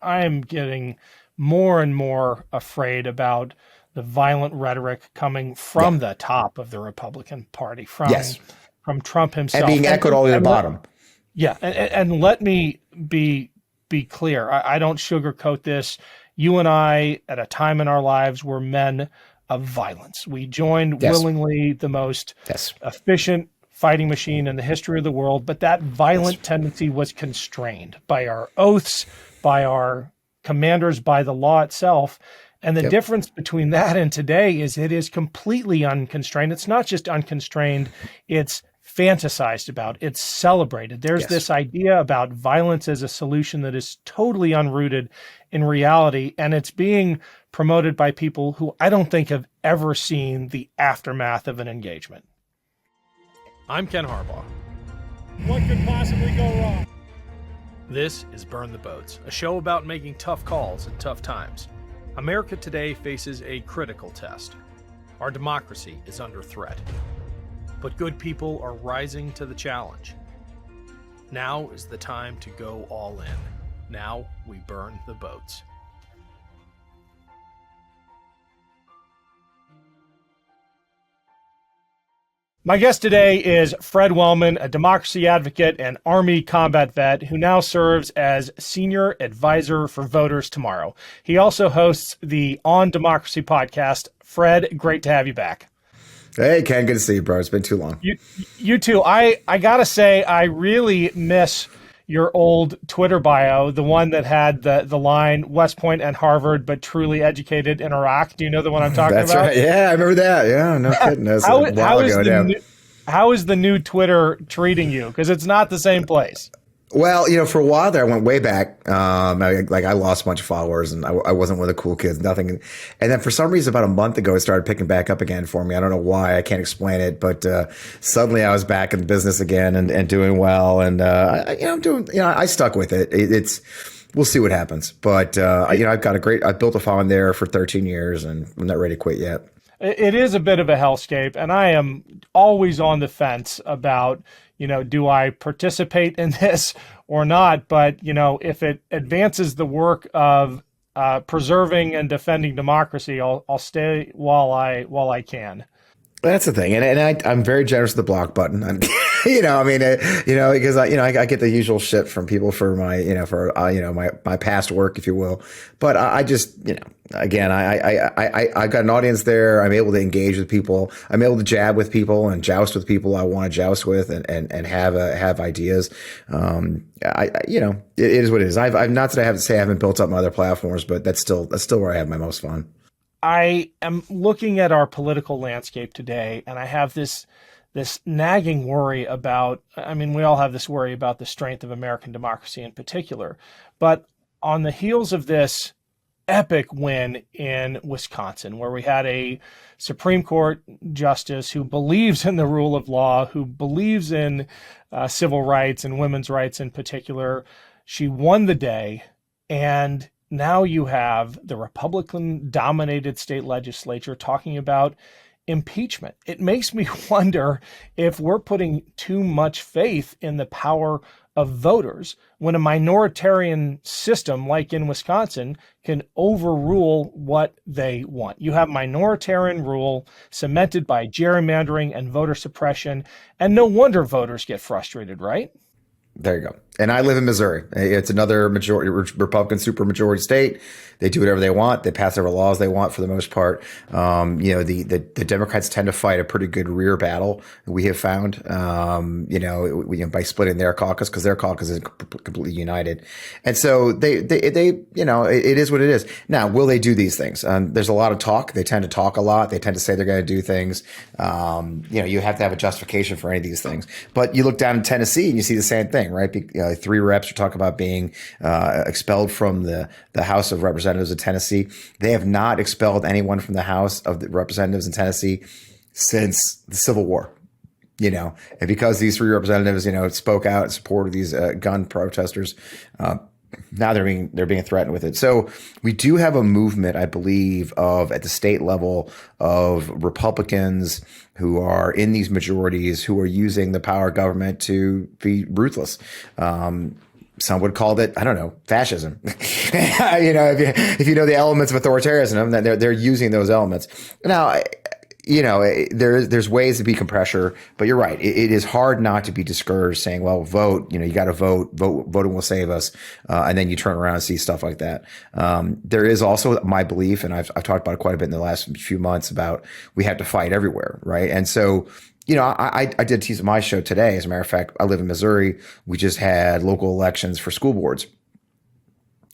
I am getting more and more afraid about the violent rhetoric coming from the top of the Republican Party, Yes. from Trump himself, And being echoed all the way to the bottom. And let me be clear. I don't sugarcoat this. You and I, at a time in our lives, were men of violence. We joined willingly the most efficient fighting machine in the history of the world, but that violent tendency was constrained by our oaths, by our commanders, by the law itself. And the difference between that and today is it is completely unconstrained. It's not just unconstrained, it's fantasized about, it's celebrated. There's this idea about violence as a solution that is totally unrooted in reality, and it's being promoted by people who I don't think have ever seen the aftermath of an engagement. I'm Ken Harbaugh. What could possibly go wrong? This is Burn the Boats, a show about making tough calls in tough times. America today faces a critical test. Our democracy is under threat. But good people are rising to the challenge. Now is the time to go all in. Now we burn the boats. My guest today is Fred Wellman, a democracy advocate and Army combat vet who now serves as Senior Advisor for Voters Tomorrow. He also hosts the On Democracy podcast. Fred, great to have you back. Hey, Ken, good to see you, bro. It's been too long. You too. I got to say, I really miss your old Twitter bio, the one that had the line West Point and Harvard, but truly educated in Iraq. Do you know the one I'm talking about? That's right. Yeah, I remember that. Yeah, no kidding. That's how is the new Twitter treating you? Because it's not the same place. Well, for a while there, I went way back. I lost a bunch of followers, and I wasn't one of the cool kids. Nothing. And then for some reason, about a month ago, it started picking back up again for me. I don't know why. I can't explain it, but suddenly I was back in business again and doing well. And I'm doing. I stuck with it. We'll see what happens. But I've built a following there for 13 years, and I'm not ready to quit yet. It is a bit of a hellscape, and I am always on the fence about, do I participate in this or not? But, if it advances the work of preserving and defending democracy, I'll stay while I can. That's the thing, and I'm very generous with the block button. Because I get the usual shit from people for my past work, if you will. But I just, again, I've got an audience there. I'm able to engage with people. I'm able to jab with people and joust with people I want to joust with, and have ideas. It is what it is. I've not that I have to say I haven't built up my other platforms, but that's still where I have my most fun. I am looking at our political landscape today, and I have this nagging worry about, we all have this worry about the strength of American democracy in particular, but on the heels of this epic win in Wisconsin, where we had a Supreme Court justice who believes in the rule of law, who believes in civil rights and women's rights in particular, she won the day, and now you have the Republican-dominated state legislature talking about impeachment. It makes me wonder if we're putting too much faith in the power of voters when a minoritarian system like in Wisconsin can overrule what they want. You have minoritarian rule cemented by gerrymandering and voter suppression, and no wonder voters get frustrated, right? There you go. And I live in Missouri. It's another majority Republican supermajority state. They do whatever they want. They pass whatever laws they want for the most part. The Democrats tend to fight a pretty good rear battle. We have found, by splitting their caucus, because their caucus is completely united. And so they it is what it is. Now, will they do these things? There's a lot of talk. They tend to talk a lot. They tend to say they're going to do things. You have to have a justification for any of these things. But you look down in Tennessee and you see the same thing, right? 3 reps are talking about being expelled from the House of Representatives of Tennessee. They have not expelled anyone from the House of the Representatives in Tennessee since the Civil War. And because these 3 representatives, spoke out in support of these gun protesters, now they're being threatened with it. So we do have a movement, I believe, at the state level of Republicans who are in these majorities who are using the power of government to be ruthless. some would call it, I don't know, fascism. If you know the elements of authoritarianism, then they're using those elements. Now, there's ways to beacon pressure, but you're right. It is hard not to be discouraged saying, well, vote, you got to voting will save us. And then you turn around and see stuff like that. There is also my belief, and I've talked about it quite a bit in the last few months, about we have to fight everywhere. Right. And so, I did tease my show today. As a matter of fact, I live in Missouri. We just had local elections for school boards.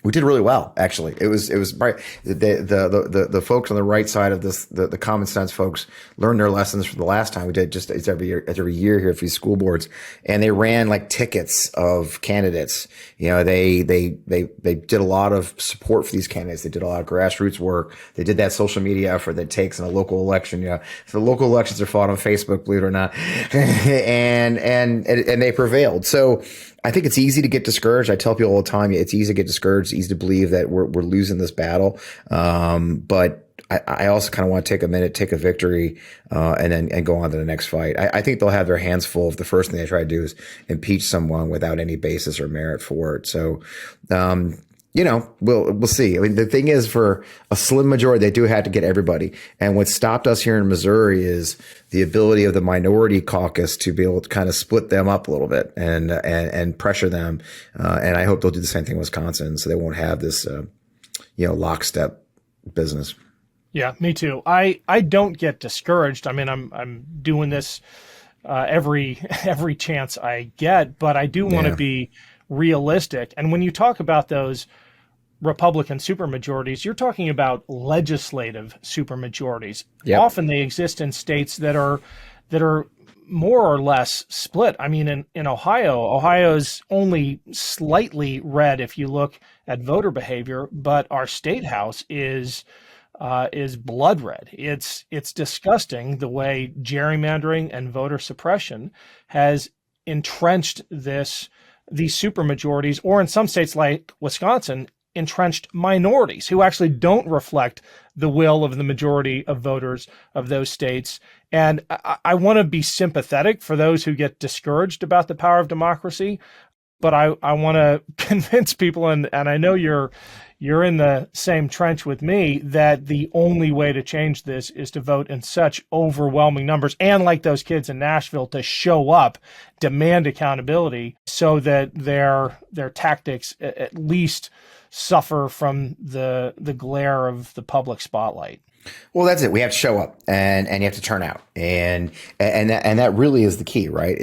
We did really well, actually. It was right. The folks on the right side of this, the common sense folks, learned their lessons from the last time we did. It's every year here for these school boards, and they ran like tickets of candidates. They did a lot of support for these candidates. They did a lot of grassroots work. They did that social media effort that takes in a local election. So the local elections are fought on Facebook, believe it or not, and they prevailed. So I think it's easy to get discouraged. I tell people all the time, it's easy to get discouraged. It's easy to believe that we're losing this battle. But I also kind of want to take a minute, take a victory, and go on to the next fight. I think they'll have their hands full if the first thing they try to do is impeach someone without any basis or merit for it. So, we'll see. I mean, the thing is, for a slim majority, they do have to get everybody. And what stopped us here in Missouri is the ability of the minority caucus to be able to kind of split them up a little bit and pressure them. And I hope they'll do the same thing in Wisconsin, so they won't have this, lockstep business. Yeah, me too. I don't get discouraged. I mean, I'm doing this every chance I get, but I do want to be realistic. And when you talk about those Republican supermajorities, you're talking about legislative supermajorities. Yep. Often they exist in states that are more or less split. I mean, in Ohio's only slightly red if you look at voter behavior, but our state house is blood red. It's disgusting the way gerrymandering and voter suppression has entrenched these supermajorities, or in some states like Wisconsin, entrenched minorities who actually don't reflect the will of the majority of voters of those states. And I want to be sympathetic for those who get discouraged about the power of democracy, but I want to convince people, and I know you're in the same trench with me, that the only way to change this is to vote in such overwhelming numbers, and like those kids in Nashville, to show up, demand accountability, so that their tactics at least suffer from the glare of the public spotlight. Well, that's it. We have to show up, and you have to turn out, and that really is the key, right?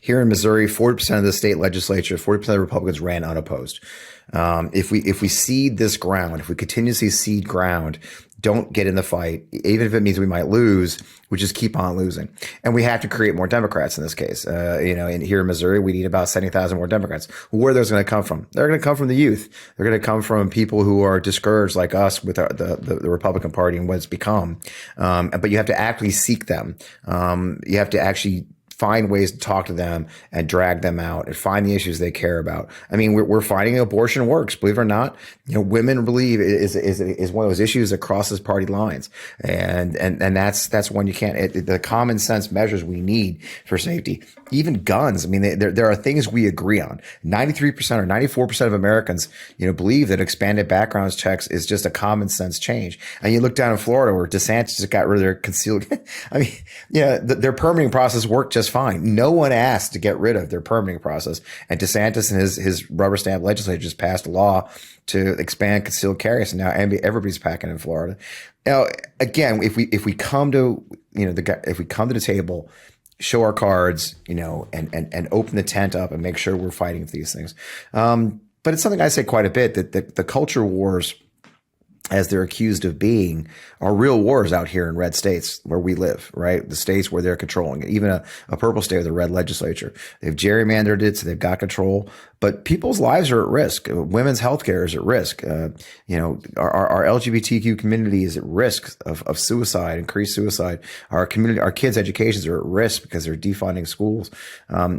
Here in Missouri, 40% of the state legislature, 40% of the Republicans ran unopposed. If we cede this ground, if we continuously cede ground, don't get in the fight, even if it means we might lose, we just keep on losing. And we have to create more Democrats in this case. And here in Missouri, we need about 70,000 more Democrats. Where are those going to come from? They're going to come from the youth. They're going to come from people who are discouraged like us with the Republican Party and what it's become. But you have to actually seek them. You have to actually find ways to talk to them and drag them out and find the issues they care about. I mean, we're finding abortion works, believe it or not. Women believe is one of those issues that crosses party lines, and that's one you can't. The common sense measures we need for safety, even guns. I mean, there are things we agree on. 93% or 94% of Americans, believe that expanded background checks is just a common sense change. And you look down in Florida where DeSantis just got rid of their concealed. I mean, their permitting process worked just fine. No one asked to get rid of their permitting process, and DeSantis and his rubber stamp legislature just passed a law to expand concealed carry. So now everybody's packing in Florida. Now, again, if we come to the table, show our cards, and open the tent up and make sure we're fighting for these things. But it's something I say quite a bit, that the culture wars, as they're accused of being, are real wars out here in red states where we live, right? The states where they're controlling it. Even a purple state with a red legislature. They've gerrymandered it, so they've got control. But people's lives are at risk. Women's health care is at risk. Our LGBTQ community is at risk of suicide, increased suicide. Our kids' educations are at risk because they're defunding schools.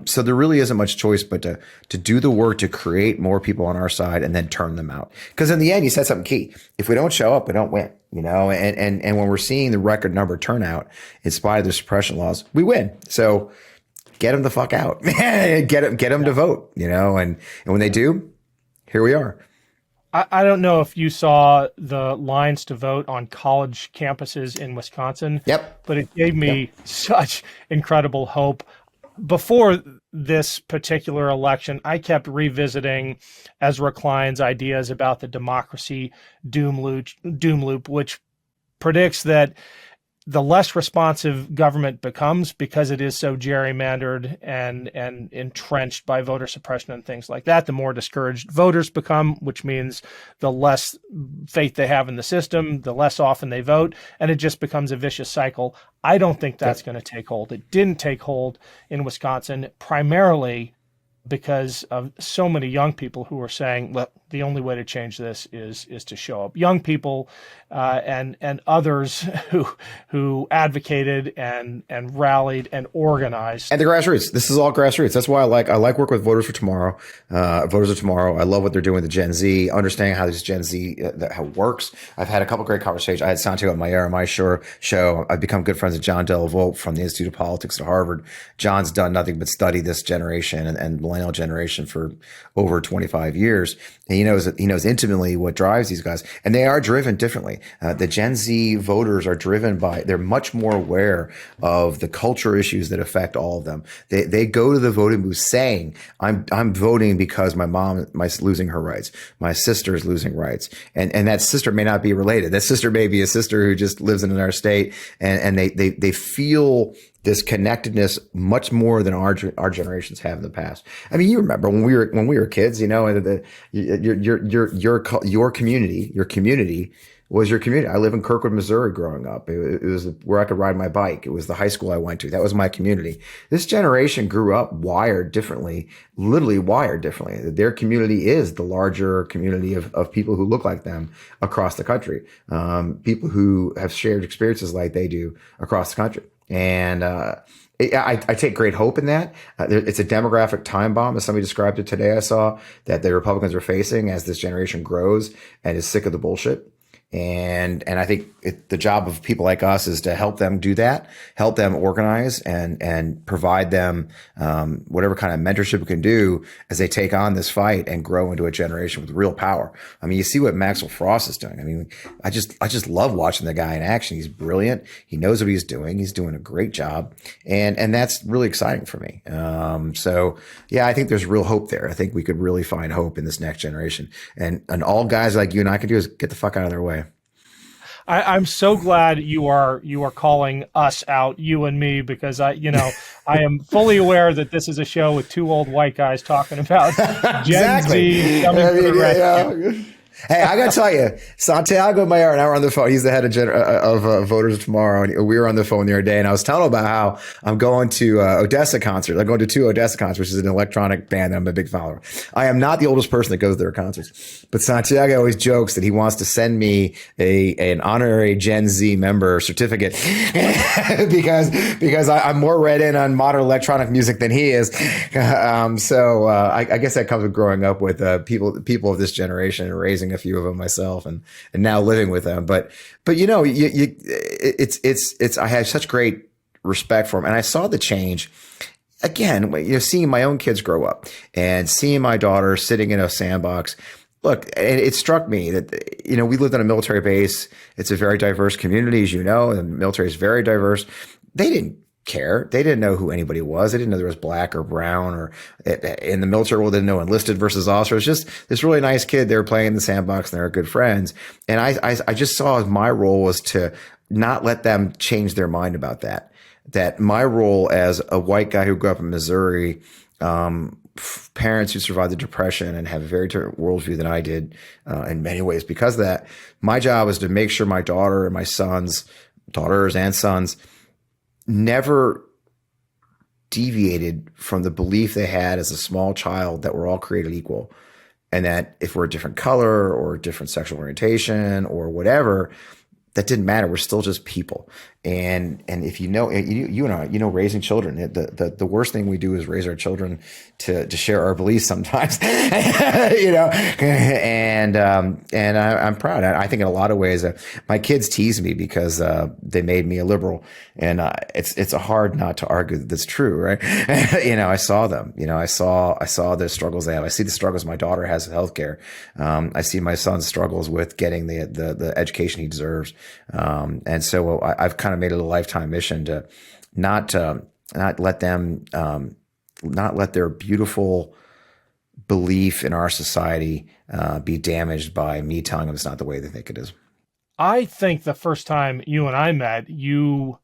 So there really isn't much choice but to do the work to create more people on our side and then turn them out. Because in the end, you said something key. If we don't show up, we don't win. And when we're seeing the record number turnout in spite of the suppression laws, we win. So get them the fuck out. Get them to vote, and when they do, here we are. I don't know if you saw the lines to vote on college campuses in Wisconsin. Yep. But it gave me such incredible hope. Before this particular election, I kept revisiting Ezra Klein's ideas about the democracy doom loop, which predicts that the less responsive government becomes because it is so gerrymandered and entrenched by voter suppression and things like that, the more discouraged voters become, which means the less faith they have in the system, the less often they vote, and it just becomes a vicious cycle. I don't think that's going to take hold. It didn't take hold in Wisconsin, primarily because of so many young people who are saying, well, the only way to change this is to show up. Young people and others who advocated and rallied and organized. And the grassroots. This is all grassroots. That's why I like work with Voters for Tomorrow. Voters of Tomorrow. I love what they're doing with the Gen Z, understanding how this Gen Z how it works. I've had a couple great conversations. I had Santiago Mayer on my show. I've become good friends with John Delavolt from the Institute of Politics at Harvard. John's done nothing but study this generation and millennial generation for over 25 years. And he knows intimately what drives these guys, and they are driven differently. The Gen Z voters are driven they're much more aware of the culture issues that affect all of them. They go to the voting booth saying, I'm voting because my mom is losing her rights. My sister is losing rights. And that sister may not be related. That sister may be a sister who just lives in another state, and they feel this connectedness much more than our generations have in the past. I mean, you remember when we were kids, your community was your community. I live in Kirkwood, Missouri growing up. It was where I could ride my bike. It was the high school I went to. That was my community. This generation grew up wired differently, literally wired differently. Their community is the larger community of people who look like them across the country. People who have shared experiences like they do across the country. And I take great hope in that. It's a demographic time bomb, as somebody described it today. I saw that the Republicans are facing as this generation grows and is sick of the bullshit. And I think the job of people like us is to help them do that, help them organize and provide them whatever kind of mentorship we can do as they take on this fight and grow into a generation with real power. I mean, you see what Maxwell Frost is doing. I mean, I just love watching the guy in action. He's brilliant. He knows what he's doing. He's doing a great job. And that's really exciting for me. So yeah, I think there's real hope there. I think we could really find hope in this next generation. And all guys like you and I can do is get the fuck out of their way. I'm so glad you are calling us out, you and me, because I am fully aware that this is a show with two old white guys talking about Gen Z coming to the rescue. Hey, I got to tell you, Santiago Mayer and I were on the phone. He's the head of Voters Tomorrow. And we were on the phone the other day, and I was telling him about how I'm going to Odessa concerts. I'm going to 2 Odessa concerts, which is an electronic band that I'm a big follower. I am not the oldest person that goes to their concerts, but Santiago always jokes that he wants to send me an honorary Gen Z member certificate because I'm more read in on modern electronic music than he is. So I guess that comes with growing up with people of this generation and raising a few of them myself and now living with them. But it's I have such great respect for them. And I saw the change again, seeing my own kids grow up and seeing my daughter sitting in a sandbox. Look, it struck me that, we lived on a military base. It's a very diverse community, as you know, and the military is very diverse. They didn't care. They didn't know who anybody was. They didn't know there was black or brown, or in the military world, they didn't know enlisted versus officer. It was just this really nice kid. They were playing in the sandbox and they were good friends. And I just saw my role was to not let them change their mind about that. That my role as a white guy who grew up in Missouri, parents who survived the Depression and have a very different worldview than I did in many ways because of that, my job was to make sure my daughter and my daughters and sons never deviated from the belief they had as a small child that we're all created equal. And that if we're a different color or a different sexual orientation or whatever, that didn't matter. We're still just people. And if you and I, raising children, the worst thing we do is raise our children to share our beliefs sometimes, and I'm proud. I think in a lot of ways, my kids tease me because, they made me a liberal, and, it's hard not to argue that that's true. Right. I saw them, I saw the struggles they have. I see the struggles my daughter has with healthcare. I see my son's struggles with getting the education he deserves. And so I've kind of made it a lifetime mission to not let them, not let their beautiful belief in our society, be damaged by me telling them it's not the way they think it is. I think the first time you and I met, you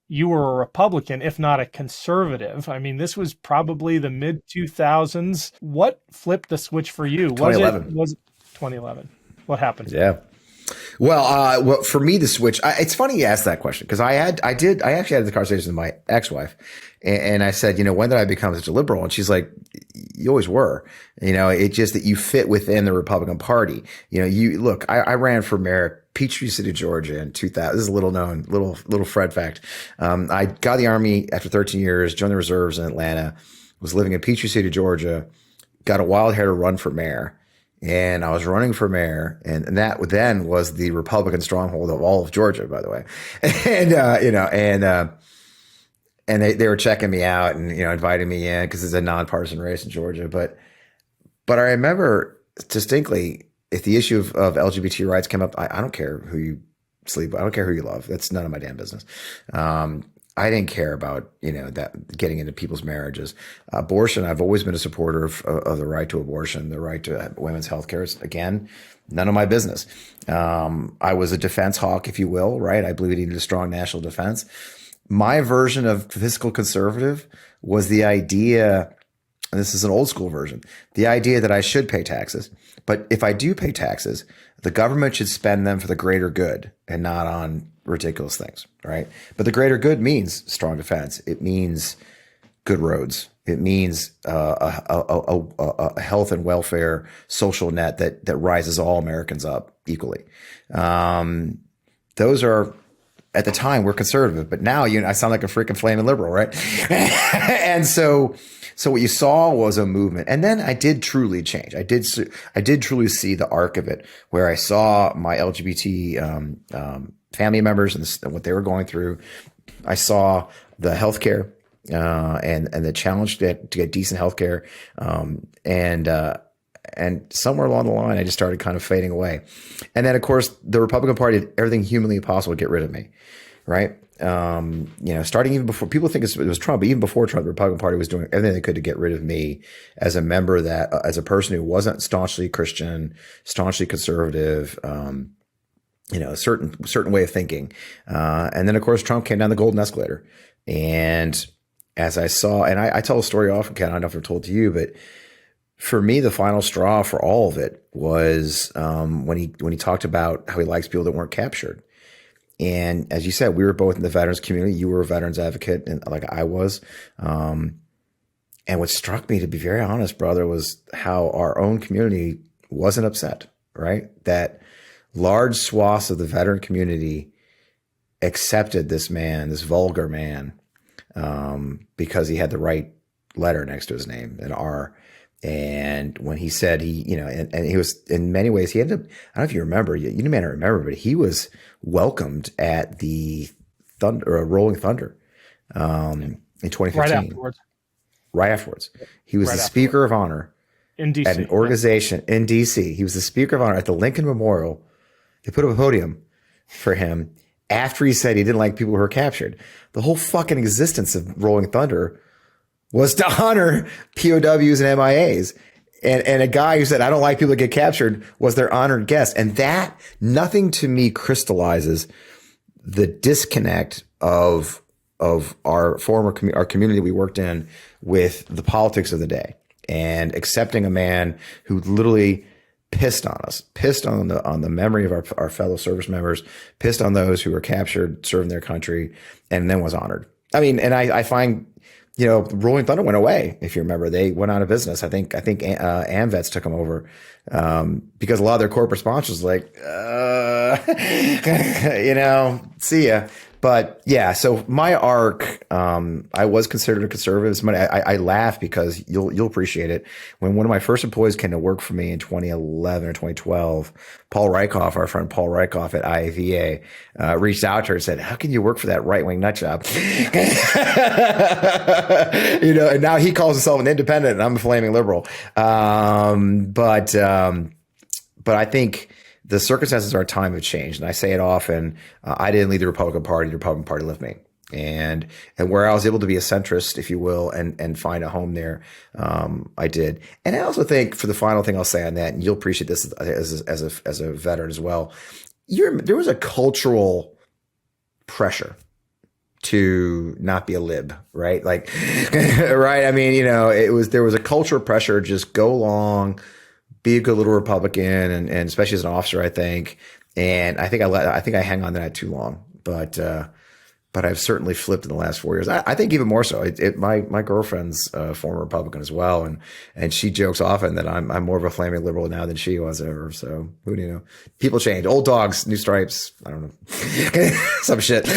were a Republican, if not a conservative. I mean, this was probably the mid 2000s. What flipped the switch for you? 2011. Was it 2011? What happened? Yeah. Well, for me, the switch, it's funny you asked that question, because I actually had the conversation with my ex-wife, and I said, when did I become such a liberal? And she's like, you always were, it's just that you fit within the Republican Party. Look, I ran for mayor, Peachtree City, Georgia in 2000. This is a little Fred fact. I got the Army after 13 years, joined the reserves in Atlanta, was living in Peachtree City, Georgia, got a wild hair to run for mayor. And I was running for mayor, and that then was the Republican stronghold of all of Georgia, by the way. And they were checking me out and, inviting me in because it's a nonpartisan race in Georgia. But I remember distinctly, if the issue of LGBT rights came up, I don't care who you sleep with. I don't care who you love. That's none of my damn business. I didn't care about, that getting into people's marriages. Abortion, I've always been a supporter of the right to abortion, the right to women's health care. Again, none of my business. I was a defense hawk, if you will, right? I believe it needed a strong national defense. My version of fiscal conservative was the idea, and this is an old school version, the idea that I should pay taxes. But if I do pay taxes, the government should spend them for the greater good and not on ridiculous things, right? But the greater good means strong defense. It means good roads. It means a health and welfare social net that rises all Americans up equally. Those are, at the time, we're conservative, but now I sound like a freaking flaming liberal, right? And so what you saw was a movement, and then I did truly change. I did truly see the arc of it, where I saw my LGBT family members and what they were going through. I saw the healthcare and the challenge to get decent healthcare, and somewhere along the line, I just started kind of fading away. And then, of course, the Republican Party did everything humanly possible to get rid of me, right? Starting even before, people think it was Trump, but even before Trump, the Republican Party was doing everything they could to get rid of me as a member that, as a person who wasn't staunchly Christian, staunchly conservative, a certain way of thinking. And then, of course, Trump came down the golden escalator. And as I saw, and I tell a story often, Ken, I don't know if I've told to you, but for me, the final straw for all of it was when he talked about how he likes people that weren't captured. And as you said, we were both in the veterans community. You were a veterans advocate, and like I was. And what struck me, to be very honest, brother, was how our own community wasn't upset, right? That large swaths of the veteran community accepted this man, this vulgar man, because he had the right letter next to his name, an R. And when he said and he was, in many ways, he ended up, I don't know if you remember, you may not remember, but he was welcomed at the Rolling Thunder in 2015. Right afterwards. He was the Speaker of Honor in DC, at an organization in DC. He was the Speaker of Honor at the Lincoln Memorial. They put up a podium for him after he said he didn't like people who were captured. The whole fucking existence of Rolling Thunder was to honor POWs and MIAs. And a guy who said, I don't like people that get captured, was their honored guest. And that, nothing to me crystallizes the disconnect of our our community we worked in with the politics of the day, and accepting a man who literally pissed on us, pissed on the memory of our fellow service members, pissed on those who were captured, serving their country, and then was honored. I mean, and I find, Rolling Thunder went away. If you remember, they went out of business. I think AmVets took them over, because a lot of their corporate sponsors were like, see ya. But yeah, so my arc, I was considered a conservative. I laugh because you'll appreciate it. When one of my first employees came to work for me in 2011 or 2012, Paul Rykoff, our friend Paul Rykoff at IAVA, reached out to her and said, "How can you work for that right wing nut job?" And now he calls himself an independent, and I'm a flaming liberal. But I think the circumstances of our time have changed, and I say it often. I didn't leave the Republican Party; the Republican Party left me. And where I was able to be a centrist, if you will, and find a home there, I did. And I also think, for the final thing I'll say on that, and you'll appreciate this as a veteran as well, there was a cultural pressure to not be a lib, right? Like, right? I mean, there was a cultural pressure, just go along, be a good little Republican, and especially as an officer, I think. And I think I hang on to that too long, but I've certainly flipped in the last 4 years. I think even more so. My girlfriend's a former Republican as well, and she jokes often that I'm more of a flaming liberal now than she was ever. So who do you know? People change. Old dogs, new stripes. I don't know. Some shit.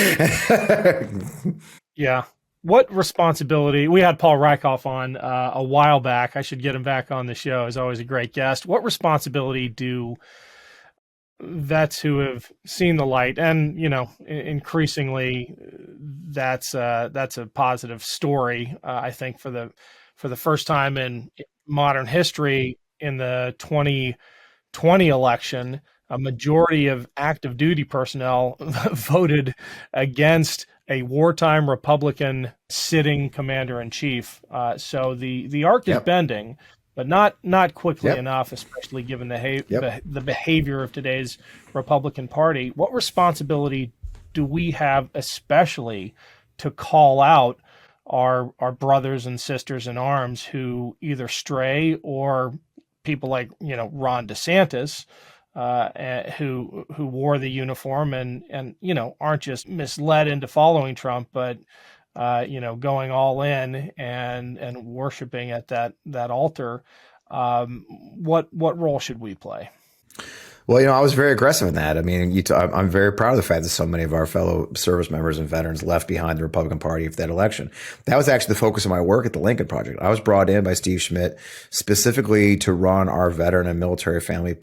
Yeah. What responsibility? We had Paul Rykoff on a while back. I should get him back on the show. He's always a great guest. What responsibility do vets who have seen the light, and increasingly that's a positive story, I think, for the first time in modern history, in the 2020 election, a majority of active duty personnel voted against a wartime Republican sitting commander-in-chief. So the arc is bending, but not quickly enough, especially given the behavior of today's Republican Party. What responsibility do we have, especially to call out our brothers and sisters in arms who either stray, or people like Ron DeSantis, who wore the uniform and aren't just misled into following Trump, but going all in and worshiping at that altar. What role should we play? Well, I was very aggressive in that. I mean, I'm very proud of the fact that so many of our fellow service members and veterans left behind the Republican Party for that election. That was actually the focus of my work at the Lincoln Project. I was brought in by Steve Schmidt specifically to run our veteran and military family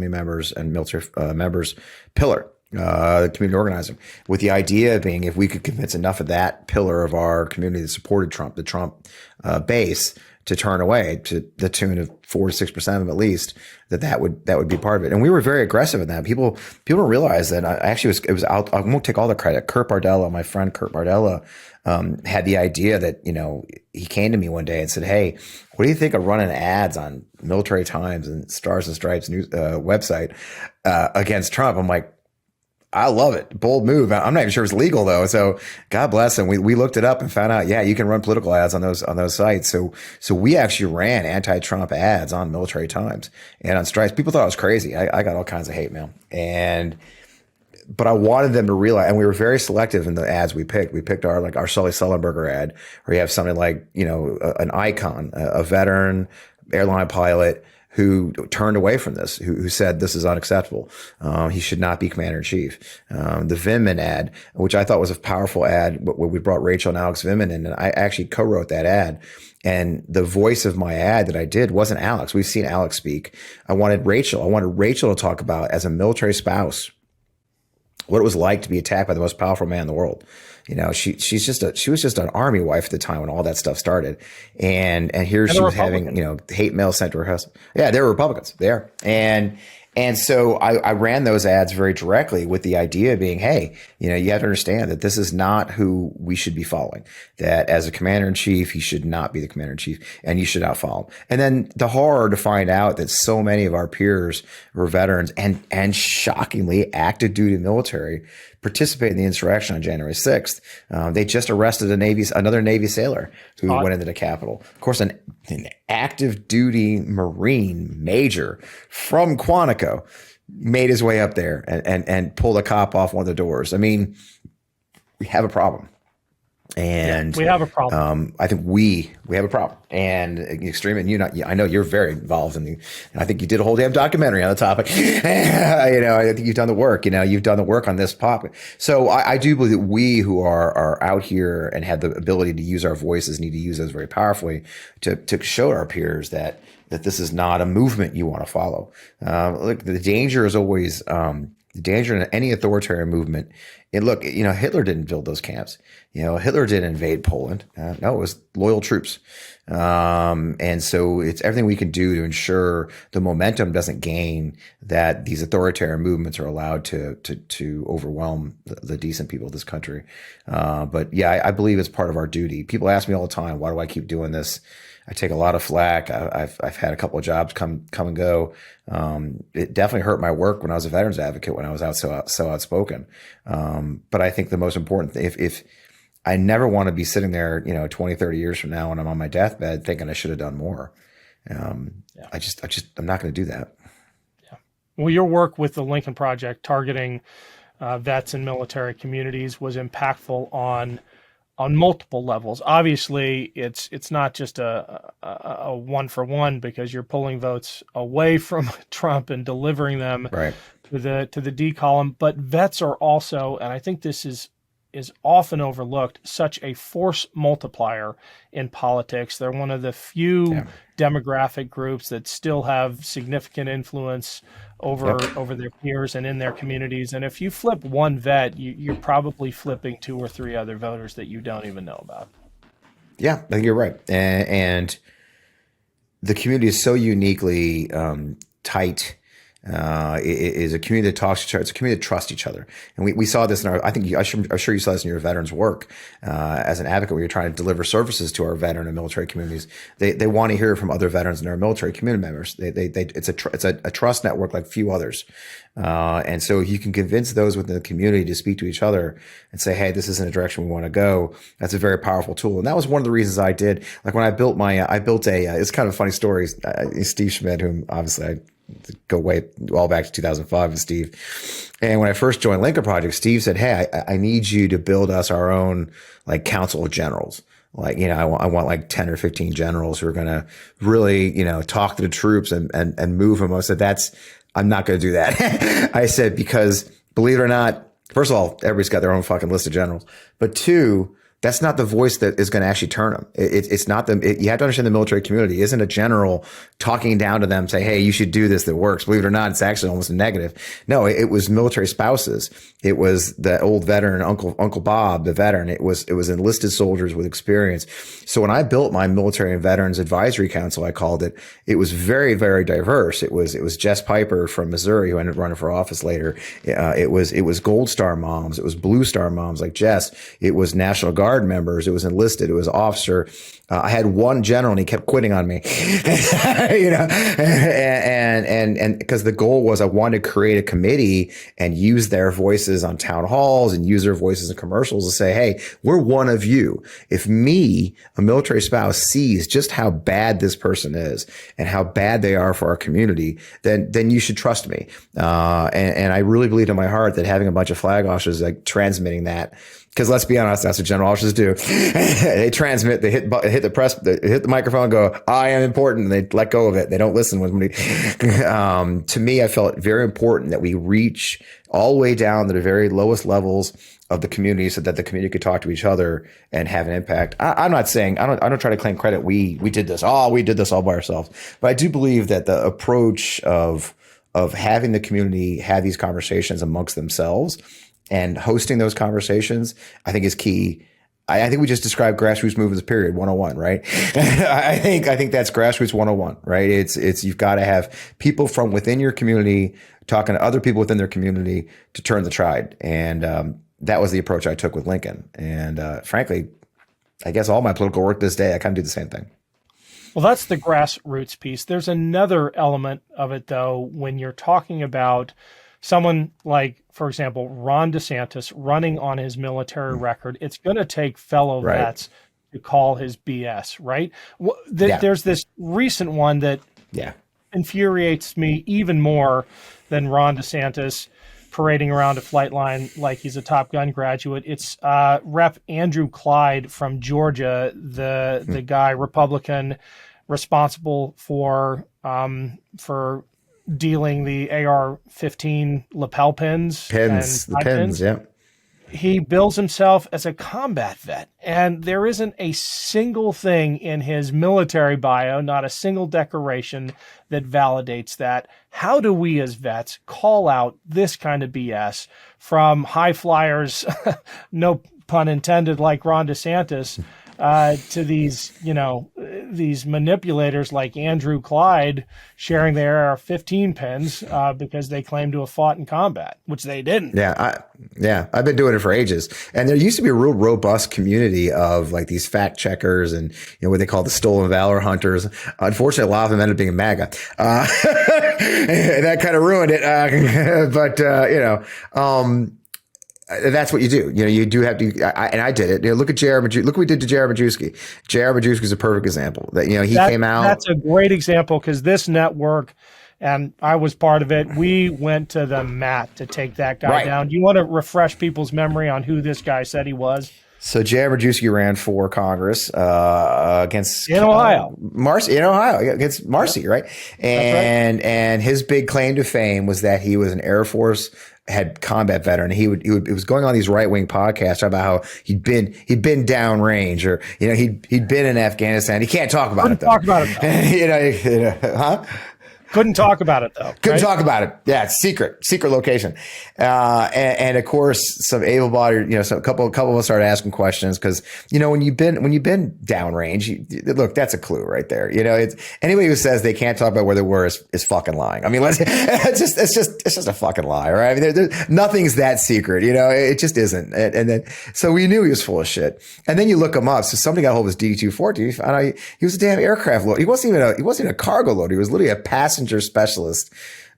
members and military members pillar. Community organizing, with the idea being, if we could convince enough of that pillar of our community that supported Trump, the Trump base, to turn away, to the tune of 4 to 6% of them at least, that would be part of it. And we were very aggressive in that. People don't realize that. It was out. I won't take all the credit. Kurt Bardella, my friend Kurt Bardella, had the idea that, he came to me one day and said, "Hey, what do you think of running ads on Military Times and Stars and Stripes news website against Trump?" I'm like, I love it. Bold move. I'm not even sure it's legal though. So God bless him. We looked it up and found out, you can run political ads on those sites. So we actually ran anti-Trump ads on Military Times and on Stripes. People thought I was crazy. I got all kinds of hate mail, but I wanted them to realize, and we were very selective in the ads we picked. We picked our Sully Sullenberger ad, where you have something like, an icon, a veteran airline pilot who turned away from this, who said this is unacceptable. He should not be commander in chief. The Vindman ad, which I thought was a powerful ad, where we brought Rachel and Alex Vindman in, and I actually co-wrote that ad. And the voice of my ad that I did wasn't Alex. We've seen Alex speak. I wanted Rachel to talk about, as a military spouse, what it was like to be attacked by the most powerful man in the world. She was just an army wife at the time when all that stuff started. And here she was having, hate mail sent to her husband. Yeah, they were Republicans there. And so I ran those ads very directly, with the idea being, hey, you have to understand that this is not who we should be following. That as a commander in chief, he should not be the commander in chief, and you should not follow him. And then the horror to find out that so many of our peers were veterans and shockingly active duty military participated in the insurrection on January 6th. They just arrested another Navy sailor who went into the Capitol. Of course, an active duty Marine major from Quantico made his way up there and pulled a cop off one of the doors. I mean, we have a problem. And we have a problem. I think we have a problem. And extreme, and I know you're very involved in I think you did a whole damn documentary on the topic. I think you've done the work. You've done the work on this topic. So I do believe that we who are out here and have the ability to use our voices need to use those very powerfully to show our peers that this is not a movement you want to follow. Look, the danger is always the danger in any authoritarian movement. And look, Hitler didn't build those camps. Hitler didn't invade Poland. No, it was loyal troops. And so it's everything we can do to ensure the momentum doesn't gain, that these authoritarian movements are allowed to overwhelm the decent people of this country. But yeah, I believe it's part of our duty. People ask me all the time, why do I keep doing this? I take a lot of flack. I've had a couple of jobs come and go. It definitely hurt my work when I was a veterans advocate, when I was so outspoken. But I think the most important thing, if I never want to be sitting there, 20, 30 years from now when I'm on my deathbed thinking I should have done more. I'm not going to do that. Yeah. Well, your work with the Lincoln Project targeting vets and military communities was impactful on multiple levels. Obviously, it's not just a one for one, because you're pulling votes away from Trump and delivering them to the D column. But vets are also, and I think this is often overlooked, such a force multiplier in politics. They're one of the few demographic groups that still have significant influence over their peers and in their communities. And if you flip one vet, you're probably flipping 2 or 3 other voters that you don't even know about. Yeah, I think you're right. And the community is so uniquely tight. It is a community that talks to each other. It's a community that trusts each other. And we saw this in I'm sure you saw this in your veterans work, as an advocate, where you're trying to deliver services to our veteran and military communities. They want to hear from other veterans and our military community members. It's a trust network like few others. And so you can convince those within the community to speak to each other and say, hey, this isn't a direction we want to go. That's a very powerful tool. And that was one of the reasons I did, like when I built it's kind of a funny story. Steve Schmidt, whom obviously I go way all back to 2005 with Steve. And when I first joined Lincoln Project, Steve said, hey, I need you to build us our own like council of generals. Like, I want like 10 or 15 generals who are going to really, talk to the troops and move them. I said, I'm not going to do that. I said, because believe it or not, first of all, everybody's got their own fucking list of generals. But 2, that's not the voice that is going to actually turn them. It's not them. You have to understand the military community isn't a general talking down to them, say, hey, you should do this that works. Believe it or not, it's actually almost a negative. No, it was military spouses. It was the old veteran, Uncle Bob, the veteran. It was enlisted soldiers with experience. So when I built my military and veterans advisory council, I called it, it was very, very diverse. It was Jess Piper from Missouri, who ended up running for office later. It was Gold Star moms. It was Blue Star moms like Jess. It was National Guard members. It was enlisted. It was officer. I had one general and he kept quitting on me, and because the goal was I wanted to create a committee and use their voices on town halls and use their voices in commercials to say, hey, we're one of you. If me, a military spouse, sees just how bad this person is and how bad they are for our community, then you should trust me. And I really believe in my heart that having a bunch of flag officers like transmitting that. Because let's be honest, that's what general officers do. They transmit, they hit the microphone and go, I am important. And they let go of it. They don't listen when to me, I felt very important that we reach all the way down to the very lowest levels of the community so that the community could talk to each other and have an impact. I'm not saying, I don't try to claim credit. We did this. We did this all by ourselves. But I do believe that the approach of having the community have these conversations amongst themselves and hosting those conversations, I think is key. I think we just described grassroots movements period 101, right? I think that's grassroots 101, right? It's you've got to have people from within your community talking to other people within their community to turn the tide. And that was the approach I took with Lincoln. And frankly, I guess all my political work this day, I kind of do the same thing. Well, that's the grassroots piece. There's another element of it, though, when you're talking about someone like, for example, Ron DeSantis running on his military record. It's going to take fellow vets to call his BS, right? There's this recent one that infuriates me even more than Ron DeSantis. parading around a flight line like he's a Top Gun graduate. It's Rep. Andrew Clyde from Georgia, the guy Republican responsible for dealing the AR-15 lapel pins. The pins, yeah. He bills himself as a combat vet, and there isn't a single thing in his military bio, not a single decoration that validates that. How do we as vets call out this kind of BS from high flyers, no pun intended, like Ron DeSantis, to these manipulators like Andrew Clyde sharing their AR-15 pins because they claim to have fought in combat, which they didn't. I've been doing it for ages, and there used to be a real robust community of like these fact checkers and what they call the stolen valor hunters. Unfortunately, a lot of them ended up being MAGA, and that kind of ruined it. That's what you do. You do have to, and I did it. Look at J.R. Majewski. Look what we did to J.R. Majewski. J.R. Majewski is a perfect example. That he came out. That's a great example because this network, and I was part of it. We went to the mat to take that guy down. Do you want to refresh people's memory on who this guy said he was? So J.R. Majewski ran for Congress against Ohio, against Marcy, right? And his big claim to fame was that he was an Air Force head combat veteran. He was going on these right wing podcasts about how he'd been downrange, or he'd been in Afghanistan. He can't talk about it though. Couldn't talk about it though. Couldn't talk about it. Yeah, it's secret location. And of course, some able-bodied, a couple of us started asking questions because when you've been downrange, look, that's a clue right there. It's anybody who says they can't talk about where they were is fucking lying. I mean, it's just a fucking lie, right? I mean, nothing's that secret. It just isn't. And then so we knew he was full of shit. And then you look him up. So somebody got hold of his DD-214. He was a damn aircraft load. He wasn't even a cargo load. He was literally a passenger specialist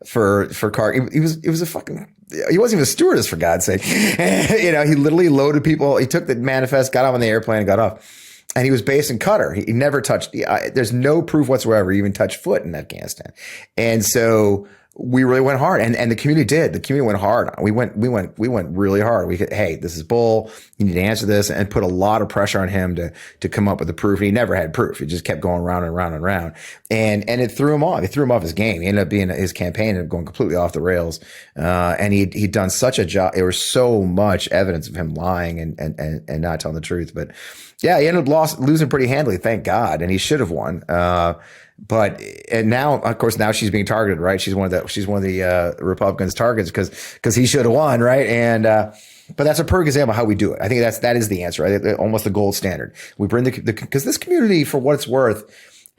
for cargo. He wasn't even a stewardess, for God's sake. He literally loaded people. He took the manifest, got on the airplane, and got off. And he was based in Qatar. He never touched. There's no proof whatsoever he even touched foot in Afghanistan. And so we really went hard, and the community did. The community went hard. We went really hard. Hey, this is bull. You need to answer this, and put a lot of pressure on him to come up with the proof. And he never had proof. He just kept going round and round and round, and it threw him off. It threw him off his game. He ended up being his campaign ended up going completely off the rails. And he'd done such a job. There was so much evidence of him lying and not telling the truth. But yeah, he ended up losing pretty handily, thank God, and he should have won. But now, of course, she's being targeted, right? She's one of the Republicans' targets because he should have won, right? And but that's a perfect example of how we do it. I think that is the answer, right? Almost the gold standard. We bring because this community, for what it's worth,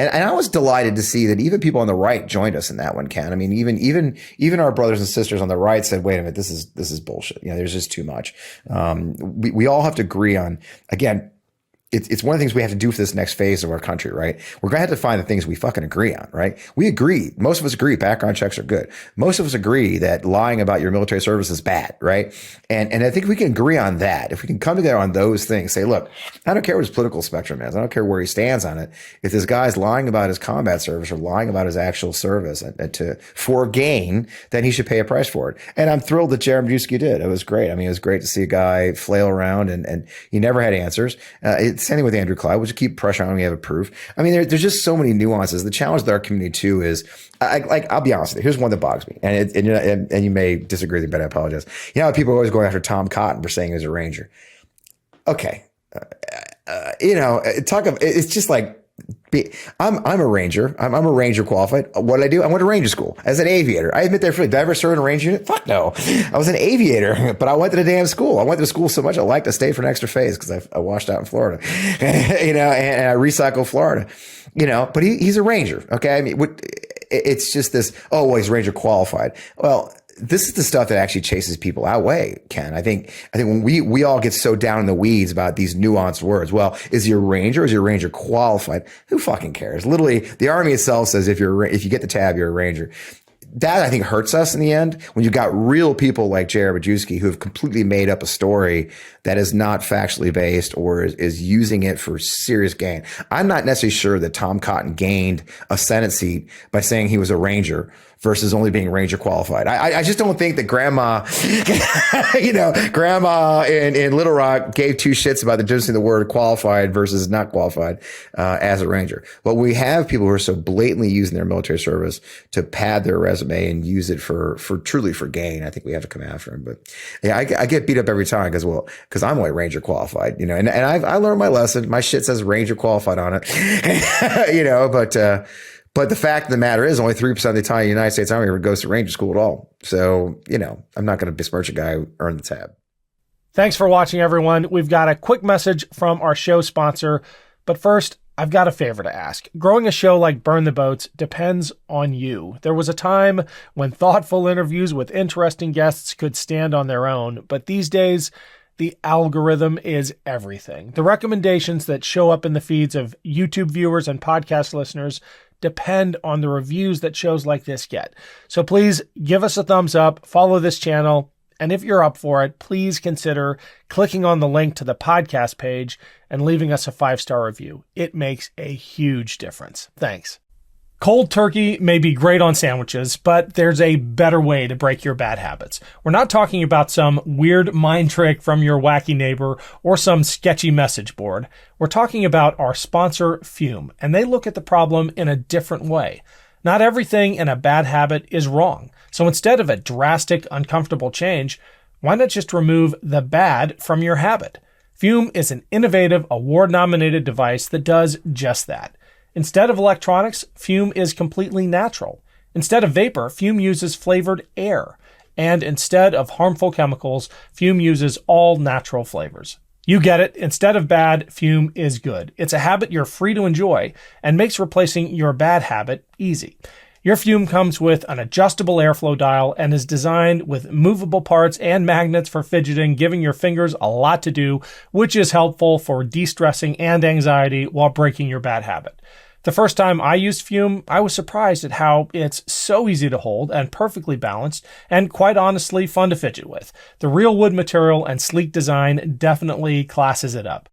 and I was delighted to see that even people on the right joined us in that one, Ken. I mean, even our brothers and sisters on the right said, "Wait a minute, this is bullshit. There's just too much." We all have to agree on, again. It's one of the things we have to do for this next phase of our country, right? We're going to have to find the things we fucking agree on, right? We agree. Most of us agree background checks are good. Most of us agree that lying about your military service is bad, right? And I think we can agree on that. If we can come together on those things, say, look, I don't care what his political spectrum is. I don't care where he stands on it. If this guy's lying about his combat service or lying about his actual service for gain, then he should pay a price for it. And I'm thrilled that J.R. Majewski did. It was great. I mean, it was great to see a guy flail around and he never had answers. Same with Andrew Clyde. We'll just keep pressure on him. We have a proof. I mean, there's just so many nuances. The challenge with our community too is, I'll be honest with you. Here's one that bogs me, and you may disagree with me, but I apologize. People are always going after Tom Cotton for saying he was a Ranger. Okay, it's just like. I'm a Ranger. I'm a Ranger qualified. What did I do? I went to Ranger school as an aviator. I admit did I ever serve in a Ranger unit? Fuck no. I was an aviator, but I went to the damn school. I went to school so much I liked to stay for an extra phase because I washed out in Florida, and I recycled Florida, but he's a Ranger. Okay. I mean, it's just this, he's Ranger qualified. Well, this is the stuff that actually chases people away, Ken. I think when we all get so down in the weeds about these nuanced words, well, is he a Ranger or is he a Ranger qualified? Who fucking cares? Literally, the Army itself says if you get the tab, you're a Ranger. That, I think, hurts us in the end when you've got real people like J.R. Majewski who have completely made up a story that is not factually based or is using it for serious gain. I'm not necessarily sure that Tom Cotton gained a Senate seat by saying he was a Ranger versus only being Ranger qualified. I just don't think that grandma, grandma in Little Rock gave two shits about the difference in the word qualified versus not qualified as a Ranger. But we have people who are so blatantly using their military service to pad their resume and use it for truly for gain. I think we have to come after them. But yeah, I get beat up every time because I'm only Ranger qualified, and I learned my lesson. My shit says Ranger qualified on it, But the fact of the matter is only 3% of the time the United States Army ever goes to Ranger school at all. So, I'm not going to besmirch a guy who earned the tab. Thanks for watching, everyone. We've got a quick message from our show sponsor. But first, I've got a favor to ask. Growing a show like Burn the Boats depends on you. There was a time when thoughtful interviews with interesting guests could stand on their own. But these days, the algorithm is everything. The recommendations that show up in the feeds of YouTube viewers and podcast listeners depend on the reviews that shows like this get. So please give us a thumbs up, follow this channel, and if you're up for it, please consider clicking on the link to the podcast page and leaving us a 5-star review. It makes a huge difference. Thanks. Cold turkey may be great on sandwiches, but there's a better way to break your bad habits. We're not talking about some weird mind trick from your wacky neighbor or some sketchy message board. We're talking about our sponsor, Fume, and they look at the problem in a different way. Not everything in a bad habit is wrong. So instead of a drastic, uncomfortable change, why not just remove the bad from your habit? Fume is an innovative, award-nominated device that does just that. Instead of electronics, Fume is completely natural. Instead of vapor, Fume uses flavored air. And instead of harmful chemicals, Fume uses all natural flavors. You get it. Instead of bad, Fume is good. It's a habit you're free to enjoy and makes replacing your bad habit easy. Your Fume comes with an adjustable airflow dial and is designed with movable parts and magnets for fidgeting, giving your fingers a lot to do, which is helpful for de-stressing and anxiety while breaking your bad habit. The first time I used Fume, I was surprised at how it's so easy to hold and perfectly balanced and quite honestly fun to fidget with. The real wood material and sleek design definitely classes it up.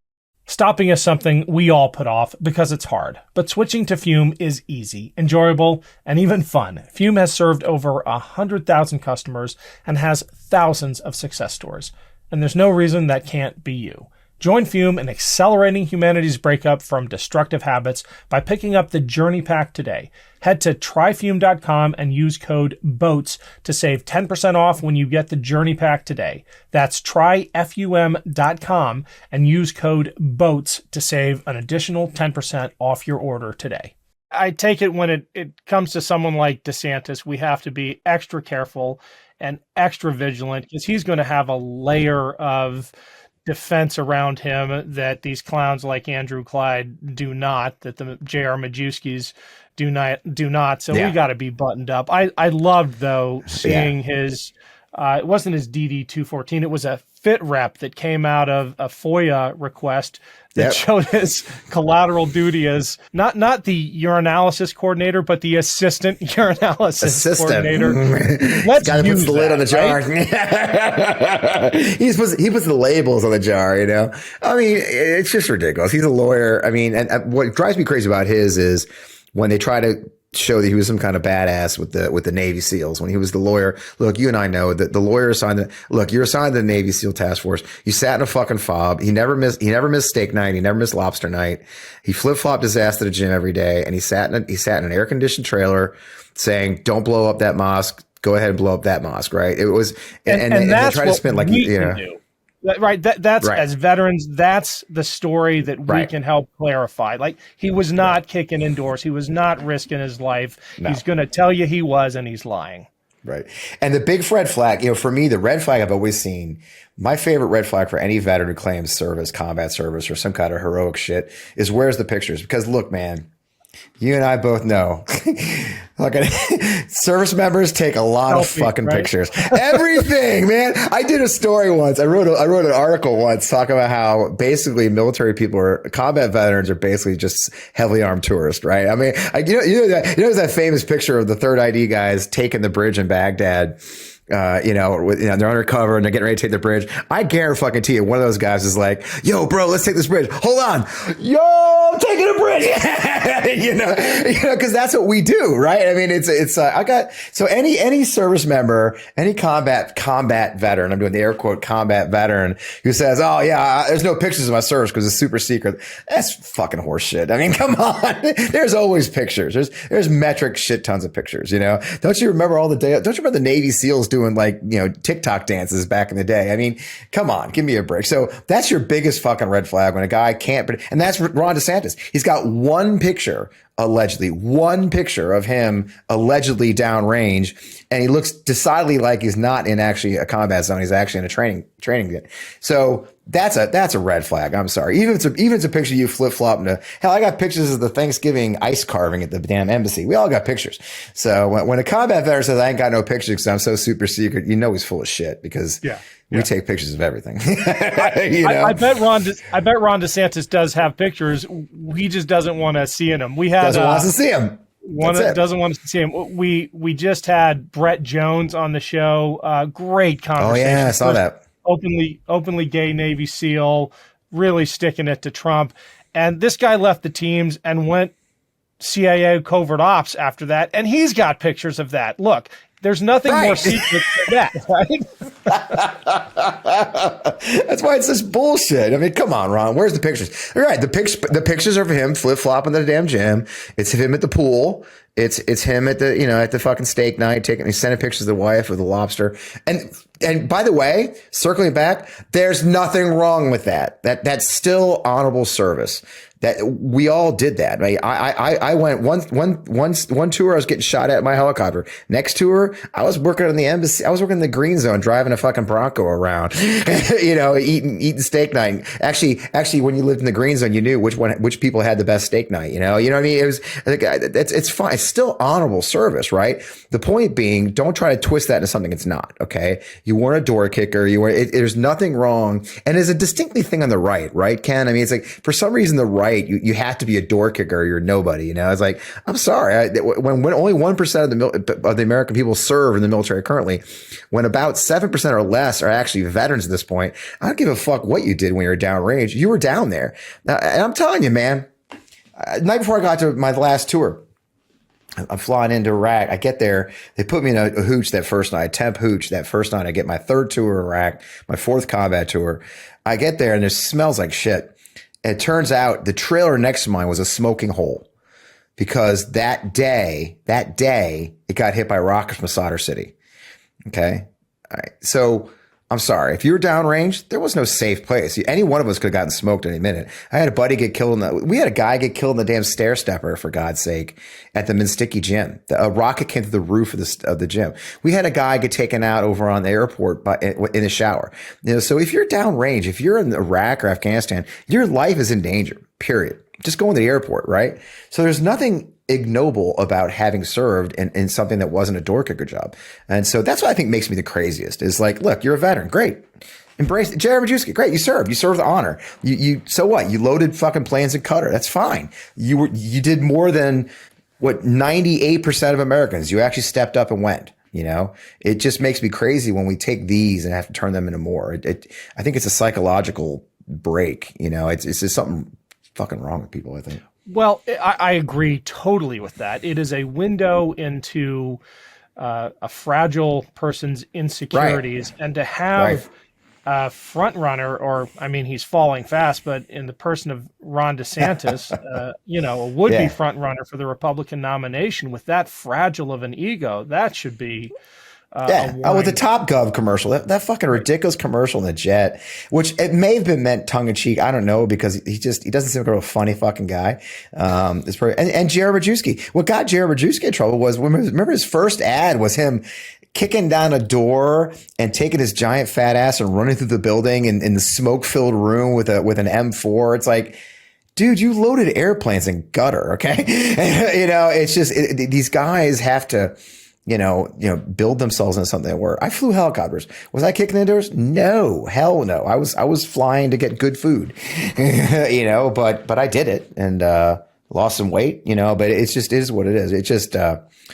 Stopping is something we all put off because it's hard, but switching to Fume is easy, enjoyable, and even fun. Fume has served over 100,000 customers and has thousands of success stories, and there's no reason that can't be you. Join Fume in accelerating humanity's breakup from destructive habits by picking up the Journey Pack today. Head to tryfume.com and use code BOATS to save 10% off when you get the Journey Pack today. That's tryfum.com and use code BOATS to save an additional 10% off your order today. I take it when it comes to someone like DeSantis, we have to be extra careful and extra vigilant because he's going to have a layer of defense around him that these clowns like Andrew Clyde do not, that the J.R. Majewskis do not. So we got to be buttoned up. I loved, though, seeing his, it wasn't his DD-214, it was a fit rep that came out of a FOIA request that showed his collateral duty as not the urinalysis coordinator, but the assistant urinalysis coordinator. Let's guy that puts the lid on the jar. Right? he puts the labels on the jar, I mean, it's just ridiculous. He's a lawyer. I mean, and what drives me crazy about his is when they try to show that he was some kind of badass with the Navy SEALs. When he was the lawyer, look, you and I know that the lawyer assigned you're assigned to the Navy SEAL task force. You sat in a fucking fob. He never missed steak night. He never missed lobster night. He flip-flopped his ass to the gym every day. And he sat in an air-conditioned trailer saying, don't blow up that mosque. Go ahead and blow up that mosque. Right. It was, and they try to spin like, do. Right. That's right. As veterans, that's the story that we can help clarify. Like, he was not kicking indoors. He was not risking his life. No. He's going to tell you he was, and he's lying. Right. And the big red flag, for me, the red flag I've always seen, my favorite red flag for any veteran who claims service, combat service, or some kind of heroic shit is where's the pictures? Because look, man, you and I both know. Look, service members take a lot of fucking pictures. Everything, man. I did a story once. I wrote an article once talking about how basically military people or combat veterans are basically just heavily armed tourists, right? I mean, that famous picture of the third ID guys taking the bridge in Baghdad. They're undercover and they're getting ready to take the bridge. I guarantee you one of those guys is like, yo, bro, let's take this bridge. Hold on. Yo, I'm taking a bridge. Because that's what we do, right? I mean, I got, so any service member, any combat veteran, I'm doing the air quote combat veteran, who says, oh yeah, there's no pictures of my service because it's super secret. That's fucking horse shit. I mean, come on. There's always pictures. There's metric shit tons of pictures, Don't you remember don't you remember the Navy SEALs doing TikTok dances back in the day? I mean, come on, give me a break. So that's your biggest fucking red flag when a guy can't, and that's Ron DeSantis. He's got one picture of him allegedly downrange, and he looks decidedly like he's not in actually a combat zone. He's actually in a training zone. So that's a red flag. I'm sorry. Even if it's a picture you flip flop into. Hell, I got pictures of the Thanksgiving ice carving at the damn embassy. We all got pictures. So when a combat veteran says I ain't got no pictures because I'm so super secret, he's full of shit because we take pictures of everything. I bet Ron DeSantis does have pictures. He just doesn't want to see them. Doesn't want us to see them. Doesn't want us to see him. We just had Brett Jones on the show. Great conversation. Oh yeah, I saw that. Openly gay Navy SEAL, really sticking it to Trump. And this guy left the teams and went CIA covert ops after that. And he's got pictures of that. Look, there's nothing more secret than that, right? That's why it's this bullshit. I mean, come on, Ron. Where's the pictures? All right, the pictures are of him flip flopping at the damn gym. It's him at the pool. It's him at the at the fucking steak night he's sending pictures of the wife with the lobster. And by the way, circling back, there's nothing wrong with that. That's still honorable service. That we all did that. Right? I went one tour, I was getting shot at in my helicopter. Next tour, I was working on the embassy. I was working in the green zone, driving a fucking Bronco around, eating steak night. Actually, when you lived in the green zone, you knew which people had the best steak night. You know what I mean? It's fine. It's still honorable service, right? The point being, don't try to twist that into something it's not. Okay, you weren't a door kicker. There's nothing wrong, and there's a distinctly thing on the right, Ken? I mean, it's like for some reason the right. You have to be a door kicker or you're nobody, It's like, I'm sorry. When only 1% of the American people serve in the military currently, when about 7% or less are actually veterans at this point, I don't give a fuck what you did when you were downrange. You were down there. Now, and I'm telling you, man, night before I got to my last tour, I'm flying into Iraq. I get there. They put me in a hooch that first night, temp hooch that first night. I get my third tour in Iraq, my fourth combat tour. I get there and it smells like shit. It turns out the trailer next to mine was a smoking hole because that day, it got hit by rockets from Sadr City. Okay. All right. So I'm sorry. If you were downrange, there was no safe place. Any one of us could have gotten smoked any minute. I had a buddy get killed we had a guy get killed in the damn stair stepper, for God's sake, at the Minsticky gym. A rocket came through the roof of the gym. We had a guy get taken out over on the airport in the shower. So if you're downrange, if you're in Iraq or Afghanistan, your life is in danger, period. Just go to the airport, right? So there's nothing ignoble about having served in something that wasn't a door kicker job. And so that's what I think makes me the craziest is like, look, you're a veteran. Great. Embrace it. Jared Majewski. Great. You served with honor. So what? You loaded fucking planes in Qatar. That's fine. You did more than 98% of Americans. You actually stepped up and went. It just makes me crazy when we take these and have to turn them into more. I think it's a psychological break. It's just something fucking wrong with people, I think. Well, I agree totally with that. It is a window into a fragile person's insecurities, right. And to have a front runner, or I mean, he's falling fast, but in the person of Ron DeSantis, a would-be front runner for the Republican nomination with that fragile of an ego, that should be. With the Top Gov commercial, that fucking ridiculous commercial in the jet, which it may have been meant tongue in cheek. I don't know, because he doesn't seem like a funny fucking guy. It's pretty, and Jared Majewski. What got Jared Majewski in trouble was, remember his first ad was him kicking down a door and taking his giant fat ass and running through the building in the smoke filled room with an M4. It's like, dude, you loaded airplanes in gutter. Okay. It's just, these guys have to, build themselves into something that work. I flew helicopters. Was I kicking the doors? No, hell no. I was flying to get good food, but I did it. And, lost some weight, but it's just is what it is. It just,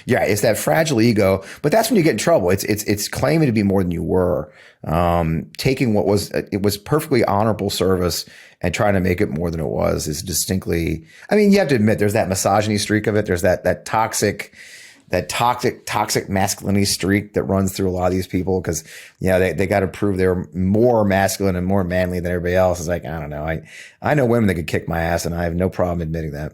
it's that fragile ego, but that's when you get in trouble. It's claiming to be more than you were, taking it was perfectly honorable service and trying to make it more than it was is distinctly, I mean, you have to admit there's that misogyny streak of it. There's that toxic masculinity streak that runs through a lot of these people because, they got to prove they're more masculine and more manly than everybody else. It's like, I don't know. I know women that could kick my ass and I have no problem admitting that.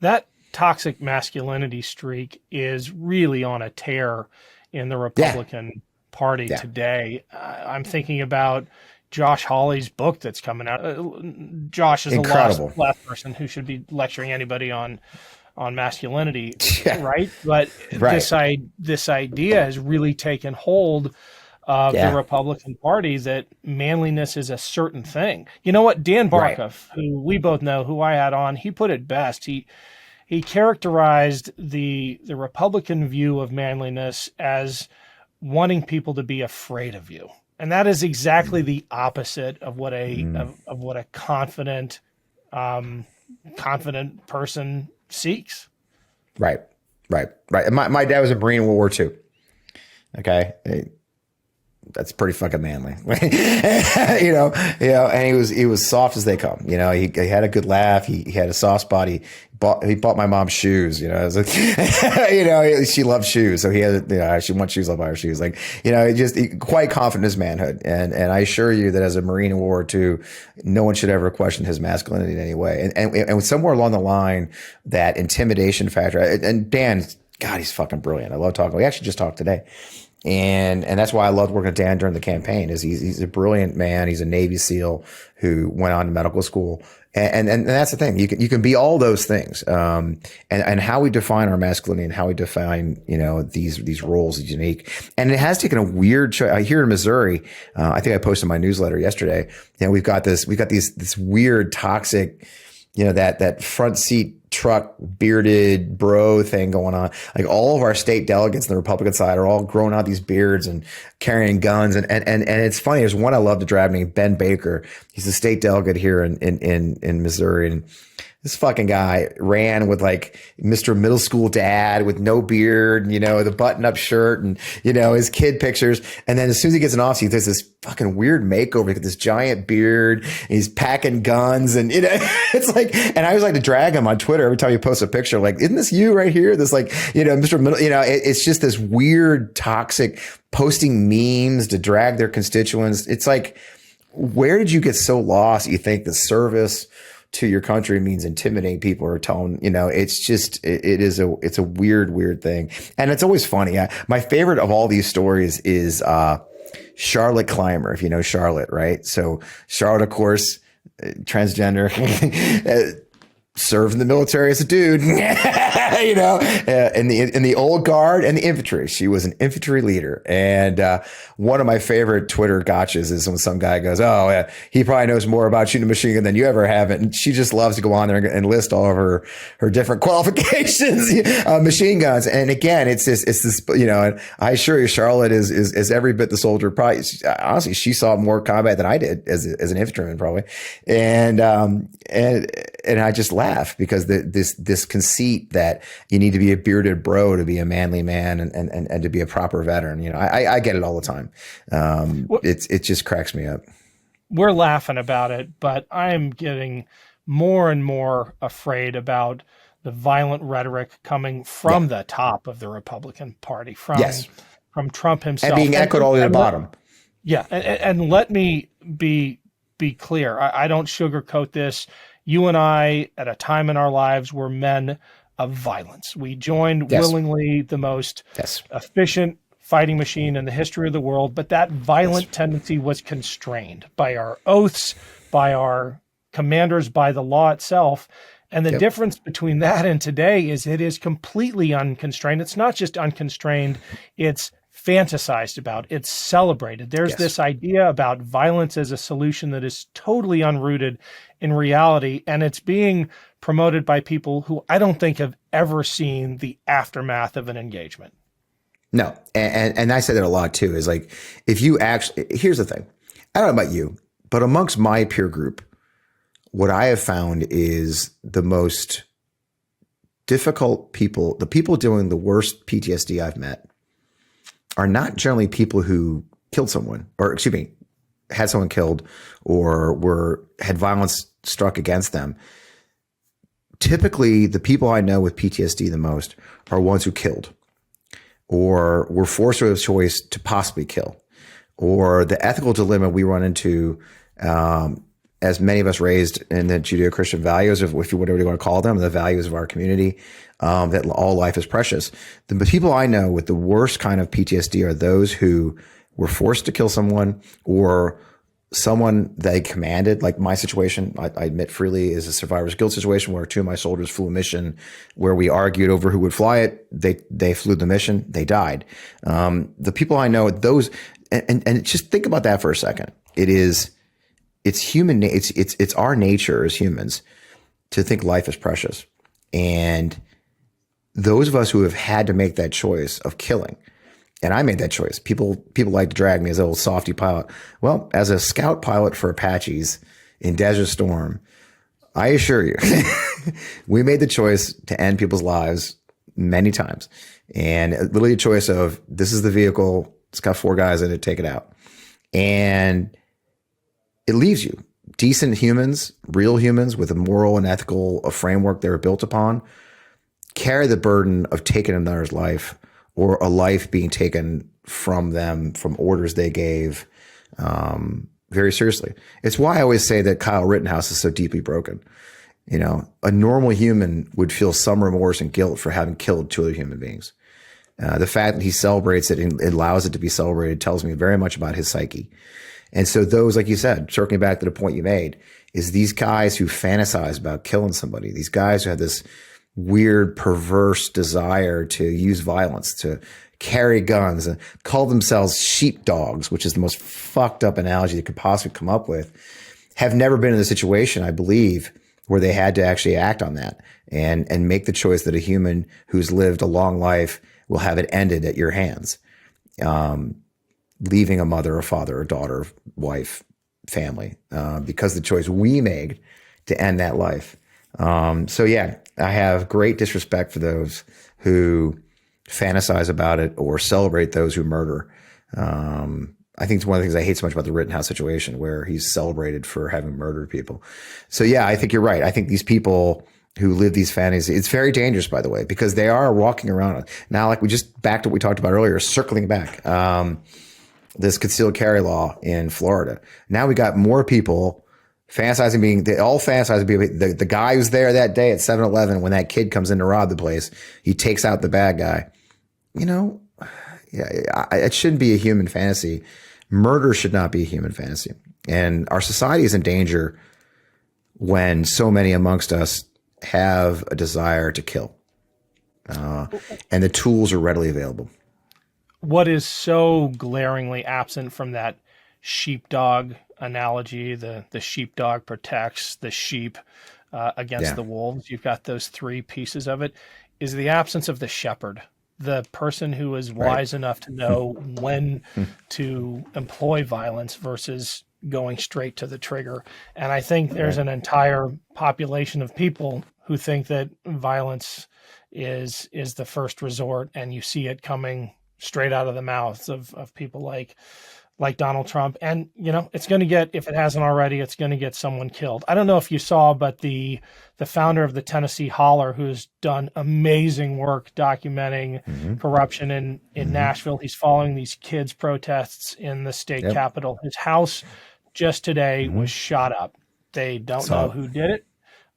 That toxic masculinity streak is really on a tear in the Republican Party today. I'm thinking about Josh Hawley's book that's coming out. Josh is incredible. A last person who should be lecturing anybody on masculinity, right? But this idea has really taken hold of the Republican Party that manliness is a certain thing. You know what? Dan Barkov, who we both know, who I had on, he put it best. He characterized the Republican view of manliness as wanting people to be afraid of you. And that is exactly the opposite of what a confident person seeks. Right. And my dad was a Marine in World War II. Okay. That's pretty fucking manly, and he was soft as they come. He had a good laugh. He had a soft spot. He bought my mom shoes. I was like, she loved shoes. So he had, she wants shoes. I'll buy her shoes. Like, quite confident in his manhood. And I assure you that as a Marine in World War II, no one should ever question his masculinity in any way. And somewhere along the line, that intimidation factor, and Dan, God, he's fucking brilliant. I love talking. We actually just talked today. And that's why I loved working with Dan during the campaign is he's a brilliant man. He's a Navy SEAL who went on to medical school. And that's the thing. You can be all those things. And how we define our masculinity and how we define, these roles is unique. And it has taken a weird here in Missouri. I think I posted my newsletter yesterday. We've got this weird toxic, that front seat truck bearded bro thing going on. Like all of our state delegates on the Republican side are all growing out these beards and carrying guns. And it's funny. There's one I love to drive named Ben Baker. He's a state delegate here in Missouri. And this fucking guy ran with like Mr. Middle School dad with no beard, the button up shirt and, his kid pictures. And then as soon as he gets in office, he does this fucking weird makeover. He got this giant beard and he's packing guns and, it's like, and I always like to drag him on Twitter every time you post a picture, like, isn't this you right here? This like, Mr. Middle, it's just this weird, toxic posting memes to drag their constituents. It's like, where did you get so lost? You think the service to your country means intimidating people or telling, it's just, it's a weird thing. And it's always funny. My favorite of all these stories is, Charlotte Clymer, if you know Charlotte, right? So Charlotte, of course, transgender, served in the military as a dude, in the old guard and the infantry. She was an infantry leader. And one of my favorite Twitter gotchas is when some guy goes, "Oh, yeah, he probably knows more about shooting a machine gun than you ever have." And she just loves to go on there and list all of her different qualifications, machine guns. And again, it's this, and I assure you, Charlotte is every bit the soldier. Probably, honestly, she saw more combat than I did as an infantryman, probably. And I just laugh because this conceit that you need to be a bearded bro to be a manly man and to be a proper veteran. I get it all the time. It just cracks me up. We're laughing about it, but I am getting more and more afraid about the violent rhetoric coming from the top of the Republican Party, from Trump himself, and being echoed all the way to the bottom. Yeah, and let me be clear. I don't sugarcoat this. You and I, at a time in our lives, were men of violence. We joined willingly the most efficient fighting machine in the history of the world, but that violent tendency was constrained by our oaths, by our commanders, by the law itself. And the difference between that and today is it is completely unconstrained. It's not just unconstrained, it's fantasized about, it's celebrated. There's this idea about violence as a solution that is totally unrooted in reality, and it's being promoted by people who I don't think have ever seen the aftermath of an engagement. No, and I say that a lot too, is like, if you actually, here's the thing, I don't know about you, but amongst my peer group, what I have found is the most difficult people, the people doing the worst PTSD I've met, are not generally people who killed someone, or excuse me, had someone killed, or had violence struck against them. Typically, the people I know with PTSD the most are ones who killed, or were forced with a choice to possibly kill, or the ethical dilemma we run into, as many of us raised in the Judeo-Christian values, of whatever you want to call them, the values of our community, that all life is precious. The people I know with the worst kind of PTSD are those who were forced to kill someone, or someone they commanded. Like my situation, I admit freely, is a survivor's guilt situation where two of my soldiers flew a mission where we argued over who would fly it. They flew the mission. They died. The people I know, those, and just think about that for a second. It's human. It's our nature as humans to think life is precious. And those of us who have had to make that choice of killing, and I made that choice. People like to drag me as a little softy pilot. Well, as a scout pilot for Apaches in Desert Storm, I assure you, we made the choice to end people's lives many times. And literally a choice of, this is the vehicle, it's got 4 guys in it, take it out. And it leaves you. Decent humans, real humans with a moral and ethical framework they were built upon, carry the burden of taking another's life, or a life being taken from them, from orders they gave, very seriously. It's why I always say that Kyle Rittenhouse is so deeply broken. You know, a normal human would feel some remorse and guilt for having killed 2 other human beings. The fact that he celebrates it and allows it to be celebrated tells me very much about his psyche. And so those, like you said, circling back to the point you made, is these guys who fantasize about killing somebody, these guys who have this weird, perverse desire to use violence, to carry guns, and call themselves sheepdogs, which is the most fucked up analogy you could possibly come up with, have never been in a situation, I believe, where they had to actually act on that and make the choice that a human who's lived a long life will have it ended at your hands. Leaving a mother, a father, a daughter, wife, family, because the choice we made to end that life. So yeah, I have great disrespect for those who fantasize about it or celebrate those who murder. I think it's one of the things I hate so much about the Rittenhouse situation, where he's celebrated for having murdered people. So yeah, I think you're right. I think these people who live these fantasies, it's very dangerous, by the way, because they are walking around now. Like back to what we talked about earlier, circling back, this concealed carry law in Florida. Now we got more people fantasizing they all fantasize being the guy who's there that day at 7-Eleven when that kid comes in to rob the place. He takes out the bad guy. You know, yeah, it shouldn't be a human fantasy. Murder should not be a human fantasy. And our society is in danger when so many amongst us have a desire to kill. And the tools are readily available. What is so glaringly absent from that sheepdog analogy, the sheepdog protects the sheep against the wolves. You've got those 3 pieces of it, is the absence of the shepherd, the person who is wise enough to know when to employ violence versus going straight to the trigger. And I think there's an entire population of people who think that violence is the first resort, and you see it coming straight out of the mouths of people like Donald Trump. And, you know, it's going to get, if it hasn't already, it's going to get someone killed. I don't know if you saw, but the founder of the Tennessee Holler, who's done amazing work documenting corruption in Nashville, he's following these kids' protests in the state capitol. His house just today was shot up. They don't know who did it.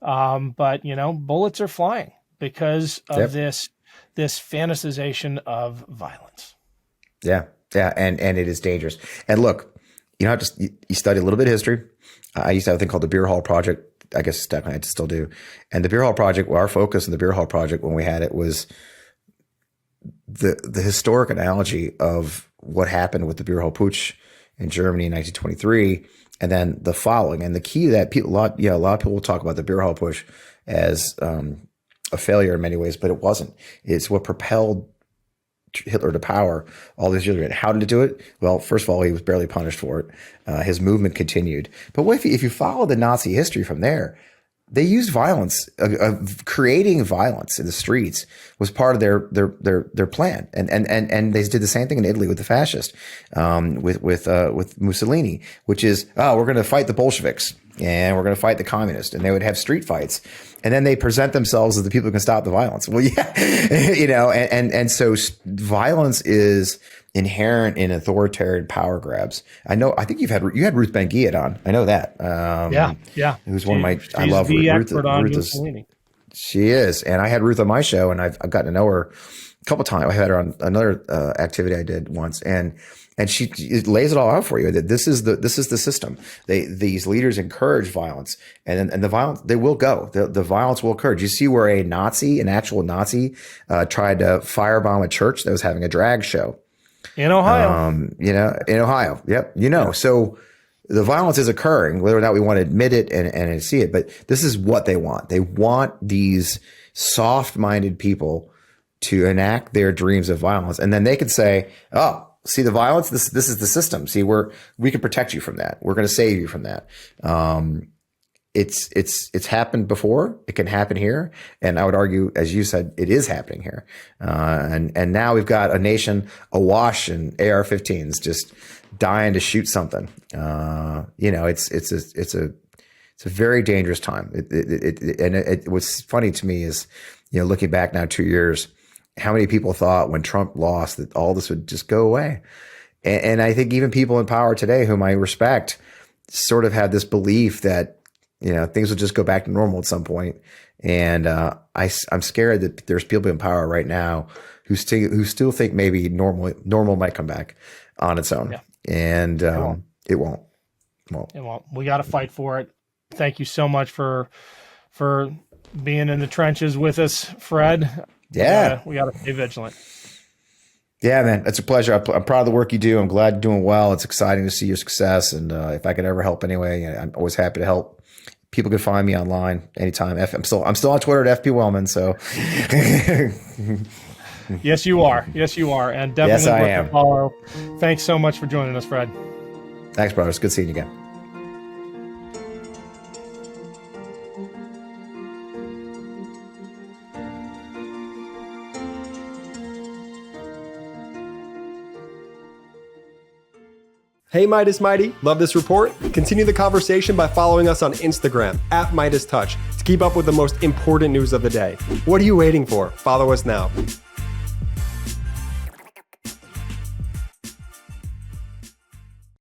But, you know, bullets are flying because of this fantasization of violence. Yeah. Yeah. And it is dangerous. And look, you know, you study a little bit of history. I used to have a thing called the Beer Hall Project. I guess definitely I still do. And the Beer Hall Project, our focus in the Beer Hall Project when we had it was the historic analogy of what happened with the Beer Hall Putsch in Germany in 1923, and then the following. And the key to that, a lot of people will talk about the Beer Hall Putsch as a failure in many ways, but it wasn't. It's what propelled Hitler to power all these years. How did it do it? Well, first of all, he was barely punished for it. His movement continued. But what if you follow the Nazi history from there, they used violence. Creating violence in the streets was part of their plan, and they did the same thing in Italy with the fascists, with Mussolini, which is, we're going to fight the Bolsheviks and we're going to fight the communists, and they would have street fights, and then they present themselves as the people who can stop the violence. Well, yeah, you know, and so violence is inherent in authoritarian power grabs. I think you had Ruth Ben-Ghiat on. I know that. Yeah. Who's one of my, I love Ruth. Ruth is, she is. And I had Ruth on my show, and I've gotten to know her a couple of times. I had her on another activity I did once, and she lays it all out for you that this is the system. These leaders encourage violence, and the violence, they will go. The violence will occur. Do you see where an actual Nazi, tried to firebomb a church that was having a drag show? In Ohio. In Ohio. Yep. So the violence is occurring, whether or not we want to admit it and see it. But this is what they want. They want these soft-minded people to enact their dreams of violence. And then they could say, oh, see the violence? This is the system. See, we can protect you from that. We're going to save you from that. It's happened before. It can happen here. And I would argue, as you said, it is happening here. And now we've got a nation awash in AR-15s, just dying to shoot something. It's a very dangerous time. What's funny to me is, looking back now 2 years, how many people thought when Trump lost that all this would just go away. And I think even people in power today, whom I respect, sort of had this belief that, things will just go back to normal at some point. And I'm scared that there's people in power right now who still think maybe normal might come back on its own. Yeah. And it won't. It won't. We got to fight for it. Thank you so much for being in the trenches with us, Fred. Yeah. We got to stay vigilant. Yeah, man, it's a pleasure. I'm proud of the work you do. I'm glad you're doing well. It's exciting to see your success. And if I could ever help anyway, I'm always happy to help. People can find me online anytime. I'm still on Twitter at FP Wellman. So Yes, you are. And definitely yes, I am. Follow. Thanks so much for joining us, Fred. Thanks, brother. It's good seeing you again. Hey Meidas Mighty, love this report? Continue the conversation by following us on Instagram at MeidasTouch to keep up with the most important news of the day. What are you waiting for? Follow us now.